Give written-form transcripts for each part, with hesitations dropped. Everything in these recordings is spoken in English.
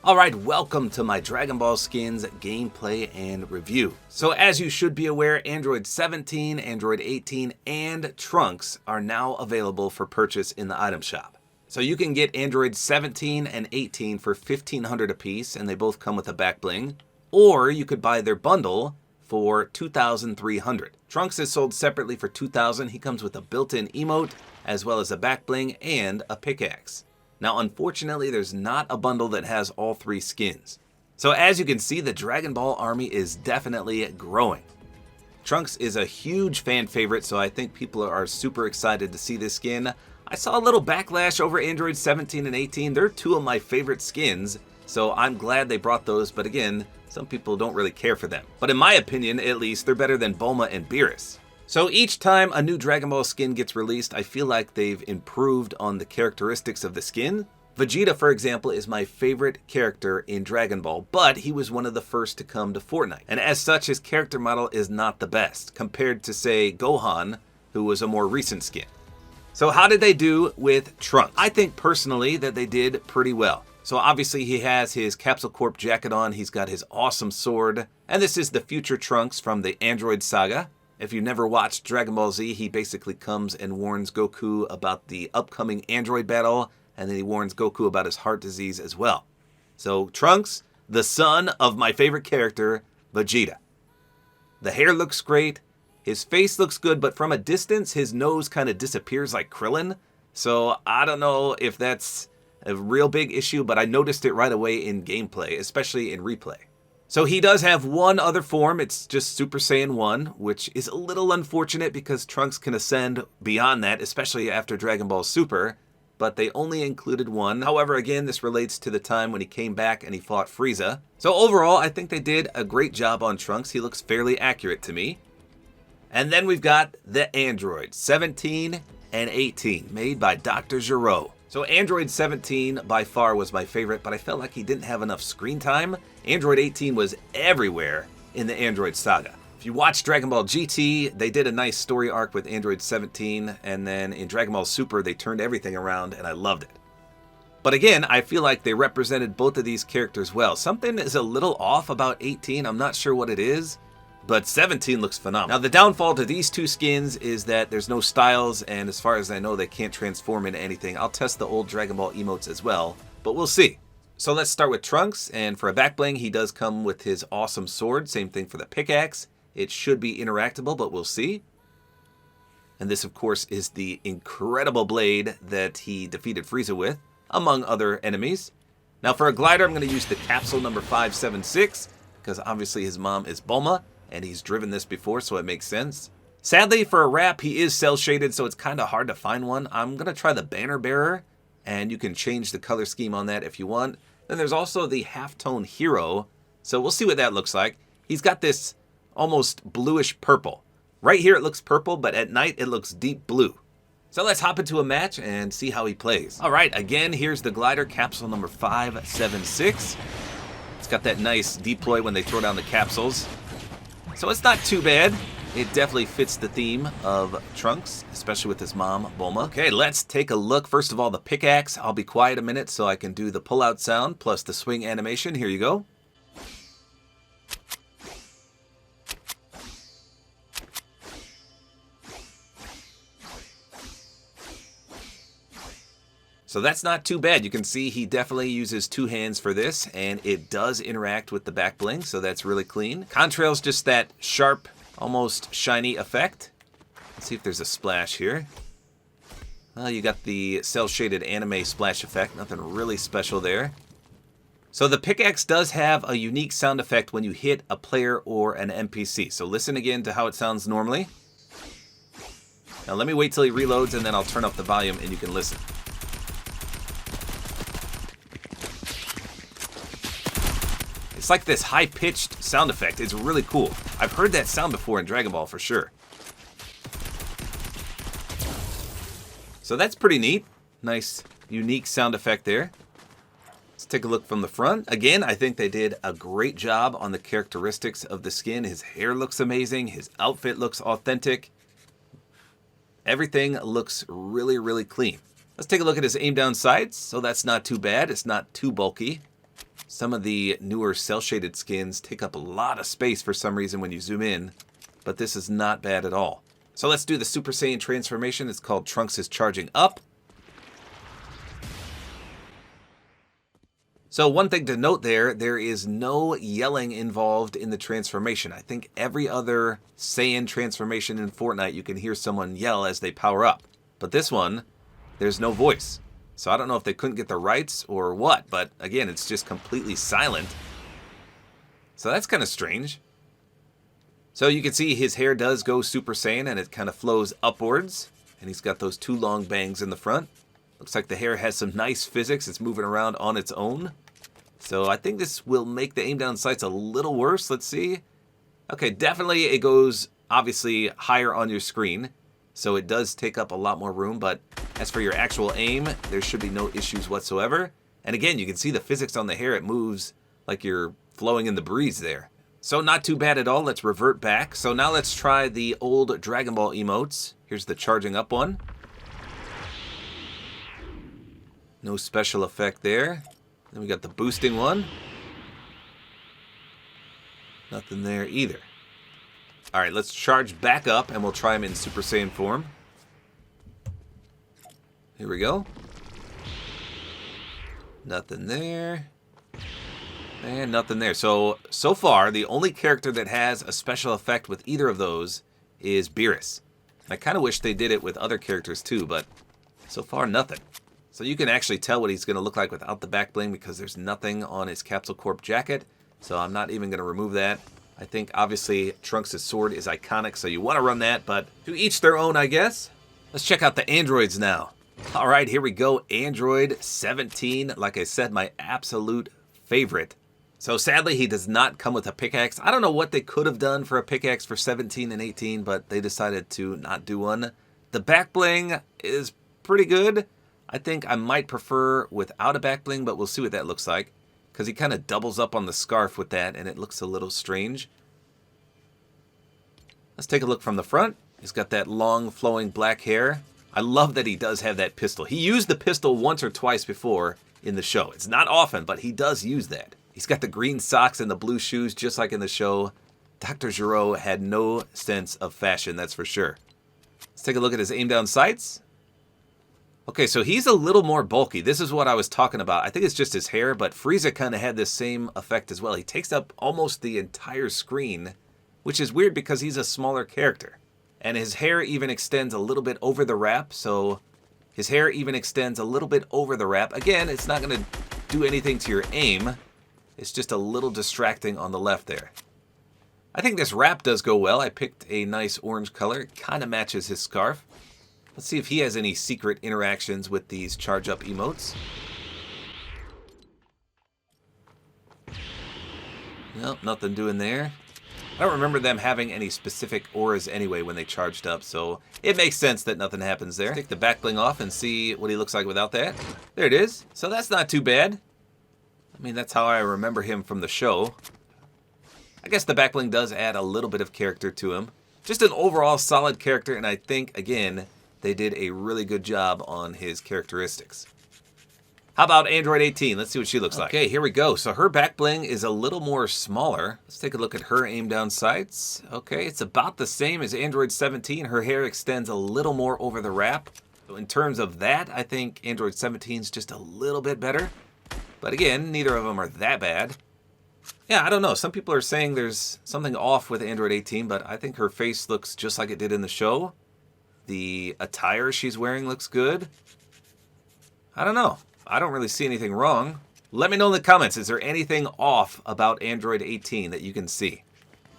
Alright, welcome to my Dragon Ball Skins gameplay and review. So as you should be aware, Android 17, Android 18, and Trunks are now available for purchase in the item shop. So you can get Android 17 and 18 for $1,500 apiece, and they both come with a back bling. Or you could buy their bundle for $2,300. Trunks is sold separately for $2,000. He comes with a built-in emote, as well as a back bling and a pickaxe. Now, unfortunately, there's not a bundle that has all three skins. So as you can see, the Dragon Ball army is definitely growing. Trunks is a huge fan favorite, so I think people are super excited to see this skin. I saw a little backlash over Android 17 and 18. They're two of my favorite skins, so I'm glad they brought those, but again, some people don't really care for them. But in my opinion, at least, they're better than Bulma and Beerus. So each time a new Dragon Ball skin gets released, I feel like they've improved on the characteristics of the skin. Vegeta, for example, is my favorite character in Dragon Ball, but he was one of the first to come to Fortnite. And as such, his character model is not the best, compared to, say, Gohan, who was a more recent skin. So how did they do with Trunks? I think personally that they did pretty well. So obviously he has his Capsule Corp jacket on, he's got his awesome sword, and this is the future Trunks from the Android saga. If you've never watched Dragon Ball Z, he basically comes and warns Goku about the upcoming android battle, and then he warns Goku about his heart disease as well. So Trunks, the son of my favorite character, Vegeta. The hair looks great, his face looks good, but from a distance, his nose kind of disappears like Krillin. So I don't know if that's a real big issue, but I noticed it right away in gameplay, especially in replay. So he does have one other form, it's just Super Saiyan 1, which is a little unfortunate because Trunks can ascend beyond that, especially after Dragon Ball Super, but they only included one. However, again, this relates to the time when he came back and he fought Frieza. So overall, I think they did a great job on Trunks. He looks fairly accurate to me. And then we've got the Android 17 and 18, made by Dr. Gero. So Android 17 by far was my favorite, but I felt like he didn't have enough screen time. Android 18 was everywhere in the Android saga. If you watch Dragon Ball GT, they did a nice story arc with Android 17, and then in Dragon Ball Super, they turned everything around, and I loved it. But again, I feel like they represented both of these characters well. Something is a little off about 18, I'm not sure what it is, but 17 looks phenomenal. Now, the downfall to these two skins is that there's no styles, and as far as I know, they can't transform into anything. I'll test the old Dragon Ball emotes as well, but we'll see. So let's start with Trunks, and for a back bling, he does come with his awesome sword. Same thing for the pickaxe. It should be interactable, but we'll see. And this, of course, is the incredible blade that he defeated Frieza with, among other enemies. Now, for a glider, I'm going to use the capsule number 576, because obviously his mom is Bulma, and he's driven this before, so it makes sense. Sadly, for a wrap, he is cel-shaded, so it's kind of hard to find one. I'm going to try the banner bearer, and you can change the color scheme on that if you want. Then there's also the halftone hero, so we'll see what that looks like. He's got this almost bluish purple. Right here it looks purple, but at night it looks deep blue. So let's hop into a match and see how he plays. All right, again, here's the glider, capsule number 576. It's got that nice deploy when they throw down the capsules. So it's not too bad. It definitely fits the theme of Trunks, especially with his mom, Bulma. Okay, let's take a look. First of all, the pickaxe. I'll be quiet a minute so I can do the pull-out sound plus the swing animation. Here you go. So that's not too bad. You can see he definitely uses two hands for this, and it does interact with the back bling, so that's really clean. Contrail's just that sharp, almost shiny effect. Let's see if there's a splash here. Well, you got the cel-shaded anime splash effect. Nothing really special there. So the pickaxe does have a unique sound effect when you hit a player or an NPC. So listen again to how it sounds normally. Now let me wait till he reloads, and then I'll turn up the volume and you can listen. It's like this high-pitched sound effect. It's really cool. I've heard that sound before in Dragon Ball for sure. So that's pretty neat. Nice, unique sound effect there. Let's take a look from the front. Again, I think they did a great job on the characteristics of the skin. His hair looks amazing. His outfit looks authentic. Everything looks really, really clean. Let's take a look at his aim down sights. So that's not too bad. It's not too bulky. Some of the newer cel-shaded skins take up a lot of space for some reason when you zoom in, but this is not bad at all. So let's do the Super Saiyan transformation. It's called Trunks is Charging Up. So one thing to note there is no yelling involved in the transformation. I think every other Saiyan transformation in Fortnite, you can hear someone yell as they power up. But this one, there's no voice. So I don't know if they couldn't get the rights or what, but again, it's just completely silent. So that's kind of strange. So you can see his hair does go Super Saiyan and it kind of flows upwards. And he's got those two long bangs in the front. Looks like the hair has some nice physics. It's moving around on its own. So I think this will make the aim down sights a little worse. Let's see. Okay, definitely it goes obviously higher on your screen. So it does take up a lot more room. But as for your actual aim, there should be no issues whatsoever. And again, you can see the physics on the hair. It moves like you're flowing in the breeze there. So not too bad at all. Let's revert back. So now let's try the old Dragon Ball emotes. Here's the charging up one. No special effect there. Then we got the boosting one. Nothing there either. Alright, let's charge back up and we'll try him in Super Saiyan form. Here we go. Nothing there. And nothing there. So far, the only character that has a special effect with either of those is Beerus. I kind of wish they did it with other characters too, but so far, nothing. So you can actually tell what he's going to look like without the back bling because there's nothing on his Capsule Corp jacket. So I'm not even going to remove that. I think obviously Trunks' sword is iconic, so you want to run that, but to each their own, I guess. Let's check out the androids now. All right, here we go. Android 17, like I said, my absolute favorite. So sadly, he does not come with a pickaxe. I don't know what they could have done for a pickaxe for 17 and 18, but they decided to not do one. The back bling is pretty good. I think I might prefer without a back bling, but we'll see what that looks like. Because he kind of doubles up on the scarf with that, and it looks a little strange. Let's take a look from the front. He's got that long, flowing black hair. I love that he does have that pistol. He used the pistol once or twice before in the show. It's not often, but he does use that. He's got the green socks and the blue shoes, just like in the show. Dr. Giro had no sense of fashion, that's for sure. Let's take a look at his aim down sights. Okay, so he's a little more bulky. This is what I was talking about. I think it's just his hair, but Frieza kind of had this same effect as well. He takes up almost the entire screen, which is weird because he's a smaller character. And his hair even extends a little bit over the wrap, so his hair even extends a little bit over the wrap. Again, it's not going to do anything to your aim. It's just a little distracting on the left there. I think this wrap does go well. I picked a nice orange color. It kind of matches his scarf. Let's see if he has any secret interactions with these charge up emotes. Nope, nothing doing there. I don't remember them having any specific auras anyway when they charged up, so it makes sense that nothing happens there. Take the back bling off and see what he looks like without that. There it is. So that's not too bad. I mean, that's how I remember him from the show. I guess the back bling does add a little bit of character to him. Just an overall solid character, and I think, again, they did a really good job on his characteristics. How about Android 18? Let's see what she looks like. Okay, here we go. So her back bling is a little more smaller. Let's take a look at her aim down sights. Okay, it's about the same as Android 17. Her hair extends a little more over the wrap. So in terms of that, I think Android 17 is just a little bit better. But again, neither of them are that bad. Yeah, I don't know. Some people are saying there's something off with Android 18, but I think her face looks just like it did in the show. The attire she's wearing looks good. I don't know. I don't really see anything wrong. Let me know in the comments, is there anything off about Android 18 that you can see?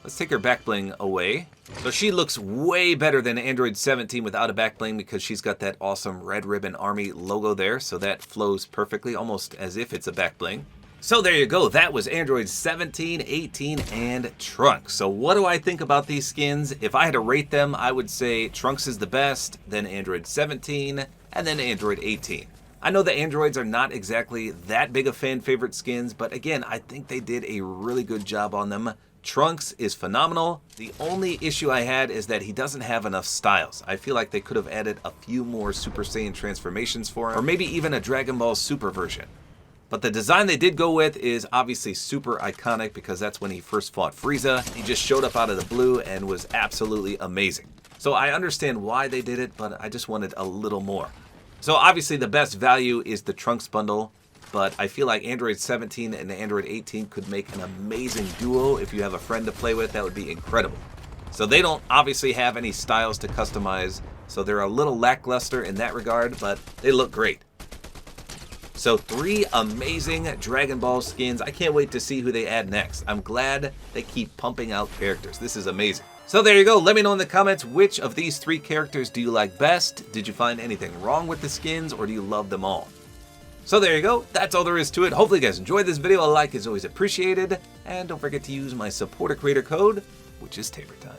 Let's take her back bling away. So she looks way better than Android 17 without a back bling because she's got that awesome Red Ribbon Army logo there. So that flows perfectly, almost as if it's a back bling. So there you go. That was Android 17, 18, and Trunks. So what do I think about these skins? If I had to rate them, I would say Trunks is the best, then Android 17, and then Android 18. I know the androids are not exactly that big of fan favorite skins, but again, I think they did a really good job on them. Trunks is phenomenal. The only issue I had is that he doesn't have enough styles. I feel like they could have added a few more Super Saiyan transformations for him, or maybe even a Dragon Ball Super version. But the design they did go with is obviously super iconic because that's when he first fought Frieza. He just showed up out of the blue and was absolutely amazing. So I understand why they did it, but I just wanted a little more. So obviously the best value is the Trunks bundle, but I feel like Android 17 and Android 18 could make an amazing duo. If you have a friend to play with, that would be incredible. So they don't obviously have any styles to customize, so they're a little lackluster in that regard, but they look great. So 3 amazing Dragon Ball skins. I can't wait to see who they add next. I'm glad they keep pumping out characters. This is amazing. So there you go. Let me know in the comments which of these 3 characters do you like best? Did you find anything wrong with the skins, or do you love them all? So there you go. That's all there is to it. Hopefully you guys enjoyed this video. A like is always appreciated. And don't forget to use my Support-A-Creator code, which is tabortime.